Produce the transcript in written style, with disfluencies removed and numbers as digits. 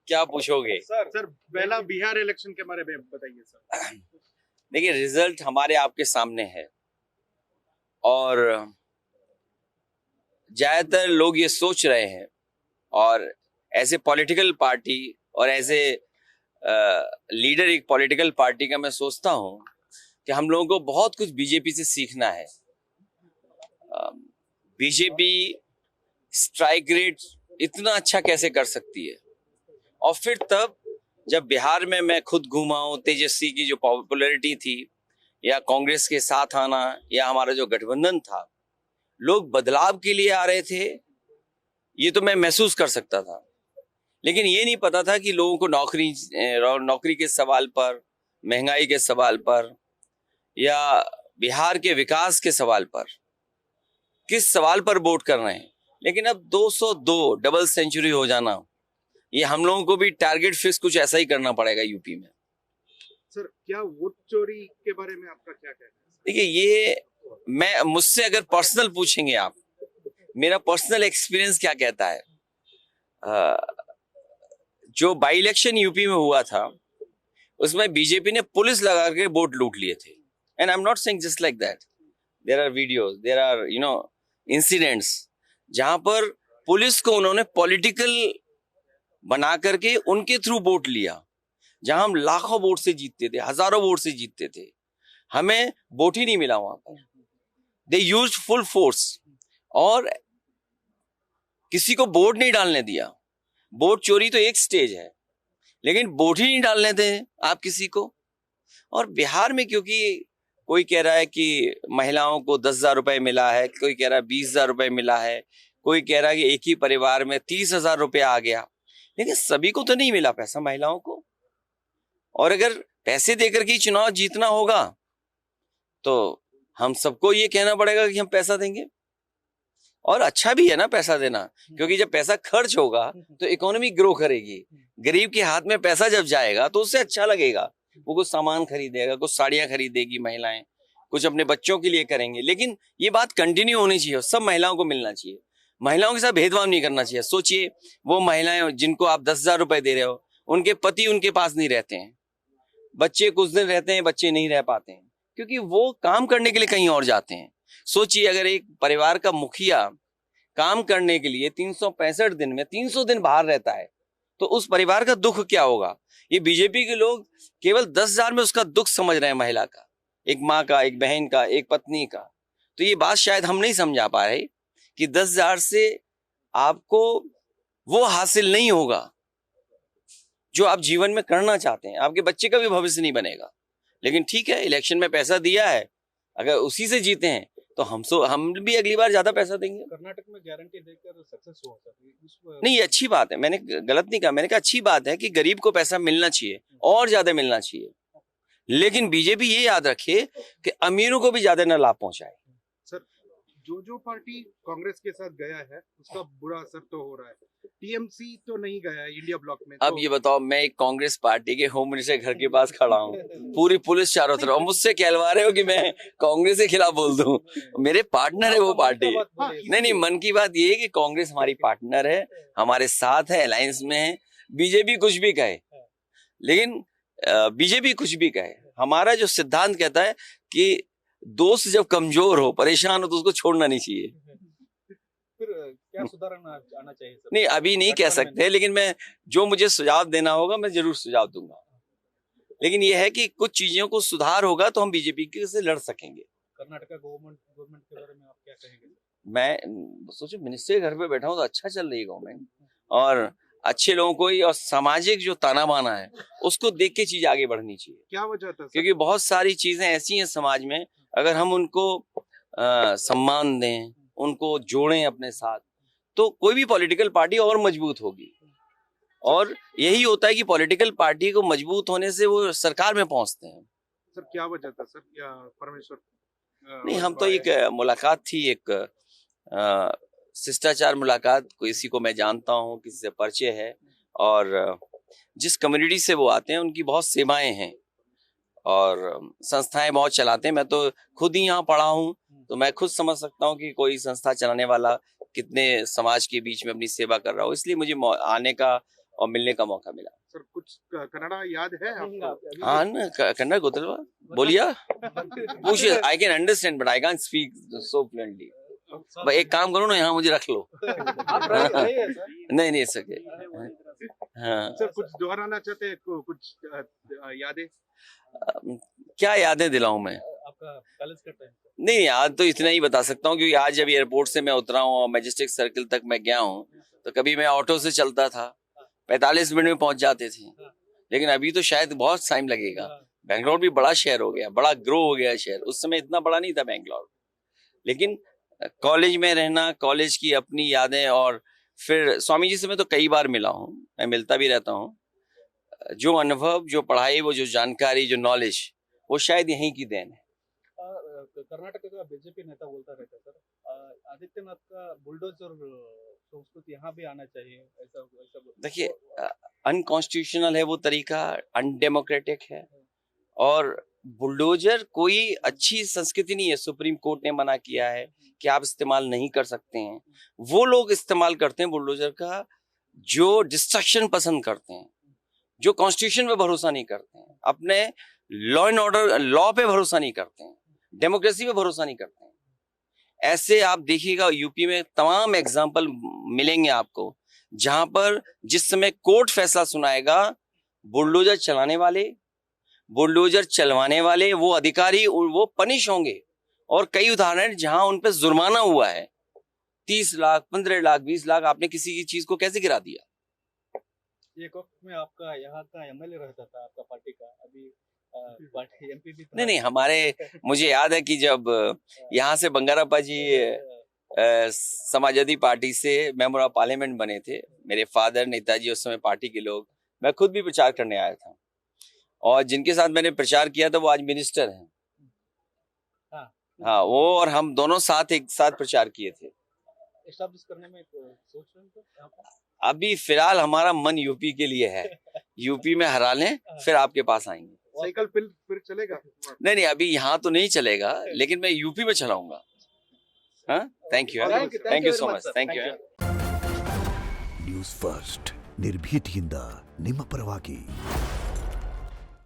क्या पूछोगे? सर पहला बिहार इलेक्शन के बारे में बताइए सर। देखिए, रिजल्ट हमारे आपके सामने है और ज्यादातर लोग ये सोच रहे हैं, और ऐसे पॉलिटिकल पार्टी और ऐसे लीडर एक पॉलिटिकल पार्टी का मैं सोचता हूं कि हम लोगों को बहुत कुछ बीजेपी से सीखना है। बीजेपी स्ट्राइक रेट इतना अच्छा कैसे कर सकती है, और फिर तब जब बिहार में मैं खुद घूमा हूं, तेजस्वी की जो पॉपुलैरिटी थी या कांग्रेस के साथ आना या हमारा जो गठबंधन था, लोग बदलाव के लिए आ रहे थे, ये तो मैं महसूस कर सकता था। लेकिन ये नहीं पता था कि लोगों को नौकरी के सवाल पर, महंगाई के सवाल पर या बिहार के विकास के सवाल पर, किस सवाल पर वोट कर रहे हैं। लेकिन अब 202 डबल सेंचुरी हो जाना, ये हम लोगों को भी टारगेट फिक्स कुछ ऐसा ही करना पड़ेगा यूपी में। सर क्या वोट चोरी के बारे में आपका क्या कहना है? देखिए, ये मुझसे अगर पर्सनल पूछेंगे आप, मेरा पर्सनल एक्सपीरियंस क्या कहता है, जो बाई इलेक्शन यूपी में हुआ था उसमें बीजेपी ने पुलिस लगा के वोट लूट लिए थे। And I am not saying just like that, there are videos, there are incidents जहां पर पुलिस को उन्होंने पॉलिटिकल बना करके उनके थ्रू वोट लिया। जहां हम लाखों वोट से जीतते थे, हजारों वोट से जीतते थे, हमें वोट ही नहीं मिला वहां पर। दे यूज्ड फुल फोर्स और किसी को वोट नहीं डालने दिया। वोट चोरी तो एक स्टेज है, लेकिन वोट ही नहीं डालने दें आप किसी को। और बिहार में क्योंकि कोई कह रहा है कि महिलाओं को 10,000 रुपए मिला है, कोई कह रहा है 20,000 रुपए मिला है, कोई कह रहा है कि एक ही परिवार में 30,000 रुपए आ गया, लेकिन सभी को तो नहीं मिला पैसा, महिलाओं को। और अगर पैसे देकर के चुनाव जीतना होगा तो हम सबको ये कहना पड़ेगा कि हम पैसा देंगे। और अच्छा भी है ना पैसा देना, क्योंकि जब पैसा खर्च होगा तो इकोनॉमी ग्रो करेगी। गरीब के हाथ में पैसा जब जाएगा तो उससे अच्छा लगेगा, वो कुछ सामान खरीदेगा, कुछ साड़ियां खरीदेगी महिलाएं, कुछ अपने बच्चों के लिए करेंगे। लेकिन ये बात कंटिन्यू होनी चाहिए, सब महिलाओं को मिलना चाहिए, महिलाओं के साथ भेदभाव नहीं करना चाहिए। सोचिए, वो महिलाएं जिनको आप 10,000 रुपए दे रहे हो, उनके पति उनके पास नहीं रहते हैं, बच्चे कुछ दिन रहते हैं, बच्चे नहीं रह पाते हैं क्योंकि वो काम करने के लिए कहीं और जाते हैं। सोचिए, अगर एक परिवार का मुखिया काम करने के लिए 365 दिन में 300 दिन बाहर रहता है तो उस परिवार का दुख क्या होगा। ये बीजेपी के लोग केवल 10,000 में उसका दुख समझ रहे हैं, महिला का, एक माँ का, एक बहन का, एक पत्नी का। तो ये बात शायद हम नहीं समझा पा रहे कि 10,000 से आपको वो हासिल नहीं होगा जो आप जीवन में करना चाहते हैं, आपके बच्चे का भी भविष्य नहीं बनेगा। लेकिन ठीक है, इलेक्शन में पैसा दिया है, अगर उसी से जीते हैं तो हम भी अगली बार ज्यादा पैसा देंगे। कर्नाटक में गारंटी देकर सक्सेस हुआ सर। नहीं, ये अच्छी बात है, मैंने गलत नहीं कहा, मैंने कहा अच्छी बात है कि गरीब को पैसा मिलना चाहिए और ज्यादा मिलना चाहिए। लेकिन बीजेपी ये याद रखे कि अमीरों को भी ज्यादा न लाभ पहुंचाए। सर जो पार्टी कांग्रेस के साथ गया है उसका बुरा असर तो हो रहा है, टीएमसी तो नहीं गया है इंडिया ब्लॉक में। अब ये बताओ, मैं एक कांग्रेस पार्टी के होम मिनिस्टर घर के पास खड़ा हूँ, पूरी पुलिस चारों तरफ, मुझसे कहलवा रहे हो कि मैं कांग्रेस के खिलाफ बोल दूं। मेरे पार्टनर है वो पार्टी। नहीं, मन की बात ये है कि कांग्रेस हमारी पार्टनर है, हमारे साथ है, अलायंस में है। बीजेपी कुछ भी कहे, लेकिन बीजेपी कुछ भी कहे, हमारा जो सिद्धांत कहता है कि दोस्त जब कमजोर हो, परेशान हो, तो उसको छोड़ना नहीं चाहिए। फिर क्या सुधार आना चाहिए सर? नहीं, अभी नहीं कह सकते, लेकिन मैं जो मुझे सुझाव देना होगा मैं जरूर सुझाव दूंगा। लेकिन यह है कि कुछ चीजों को सुधार होगा तो हम बीजेपी से लड़ सकेंगे। कर्नाटक गवर्नमेंट के बारे में आप क्या कहेंगे? मैं सोचो, मिनिस्टर के घर पे बैठा हूँ तो अच्छा चल रही है गवर्नमेंट, और अच्छे लोगों को ही, और सामाजिक जो ताना बाना है उसको देख के चीज आगे बढ़नी चाहिए। क्या वजह था? क्योंकि बहुत सारी चीजें ऐसी हैं समाज में, अगर हम उनको सम्मान दें, उनको जोड़ें अपने साथ, तो कोई भी पॉलिटिकल पार्टी और मजबूत होगी। और यही होता है कि पॉलिटिकल पार्टी को मजबूत होने से वो सरकार में पहुंचते हैं। सर क्या वजह था सर? क्या परमेश्वर नहीं, हम तो एक मुलाकात थी, एक शिष्टाचार मुलाकात, किसी को मैं जानता हूँ, किसी से परिचय है, और जिस कम्युनिटी से वो आते हैं उनकी बहुत सेवाएं हैं और संस्थाएं बहुत चलाते हैं। मैं तो खुद ही यहाँ पढ़ा हूँ, तो मैं खुद समझ सकता हूँ कि कोई संस्था चलाने वाला कितने समाज के बीच में अपनी सेवा कर रहा हो। इसलिए मुझे आने का और मिलने का मौका मिला. सर कुछ कन्नड़ा याद है आपको? हाँ ना, कन्नड़ गोतलवा बोलिया पूछिए. I can understand but I can't speak so fluently. भाई एक काम करो ना, यहाँ मुझे रख लो. नहीं नहीं सके. हाँ. सर कुछ दोहराना चाहते हैं, कुछ यादें? क्या यादें दिलाऊं मैं? आपका कॉलेज का टाइम? नहीं याद तो इतना ही बता सकता हूँ, क्योंकि आज जब एयरपोर्ट से मैं उतरा हूँ और मैजेस्टिक सर्किल तक मैं गया हूँ, तो कभी मैं ऑटो से चलता था, 45 मिनट में पहुंच जाते थे. लेकिन अभी तो शायद बहुत टाइम लगेगा. बेंगलोर भी बड़ा शहर हो गया, बड़ा ग्रो हो गया शहर. उस समय इतना बड़ा नहीं था बेंगलोर. लेकिन कॉलेज में रहना, कॉलेज की अपनी यादें, और फिर स्वामी जी से मैं तो कई बार मिला हूँ, मैं मिलता भी रहता हूँ. जो अनुभव, जो पढ़ाई, वो जो जानकारी, जो नॉलेज, वो शायद यहीं की देन है. कर्नाटक का बीजेपी नेता बोलता रहता है सर, आदित्यनाथ का बुलडोजर संस्कृति यहाँ भी आना चाहिए, ऐसा ऐसा. देखिए, अनकॉन्स्टिट्यूशनल है वो तरीका, अनडेमोक्रेटिक है, और बुलडोजर कोई अच्छी संस्कृति नहीं है. सुप्रीम कोर्ट ने मना किया है कि आप इस्तेमाल नहीं कर सकते हैं. वो लोग इस्तेमाल करते हैं बुलडोजर का जो डिस्ट्रक्शन पसंद करते हैं, जो कॉन्स्टिट्यूशन पे भरोसा नहीं करते हैं, अपने लॉ एंड ऑर्डर, लॉ पे भरोसा नहीं करते हैं, डेमोक्रेसी पे भरोसा नहीं करते हैं. ऐसे आप देखिएगा यूपी में तमाम एग्जाम्पल मिलेंगे आपको, जहां पर जिस समय कोर्ट फैसला सुनाएगा, बुलडोजर चलवाने वाले वो अधिकारी वो पनिश होंगे. और कई उदाहरण जहां उन पे जुर्माना हुआ है, 30 लाख, 15 लाख, 20 लाख. आपने किसी की चीज को कैसे गिरा दिया? एक वक्त में आपका यहाँ का एमएलए रहता था, आपका पार्टी का, अभी पार्टी एमपी भी था. नहीं, मुझे याद है कि जब यहाँ से बंगारप्पा जी समाजवादी पार्टी से मेंबर ऑफ पार्लियामेंट बने थे, मेरे फादर, नेताजी, उस समय पार्टी के लोग, मैं खुद भी प्रचार करने आया था, और जिनके साथ मैंने प्रचार किया था वो आज मिनिस्टर हैं. हाँ, वो और हम दोनों एक साथ प्रचार किए थे. एस्टैब्लिश करने में सोच रहे हैं? अभी फिलहाल हमारा मन यूपी के लिए है. यूपी में हरा लें, फिर आपके पास आएंगे. साइकिल फिर चलेगा? नहीं, अभी यहाँ तो नहीं चलेगा, लेकिन मैं यूपी में चलाऊंगा. हाँ, thank you so much. Thank you. News first ನಿರ್ಭೀತಿಯಿಂದ ನಿಮ್ಮ ಪರವಾಗಿ.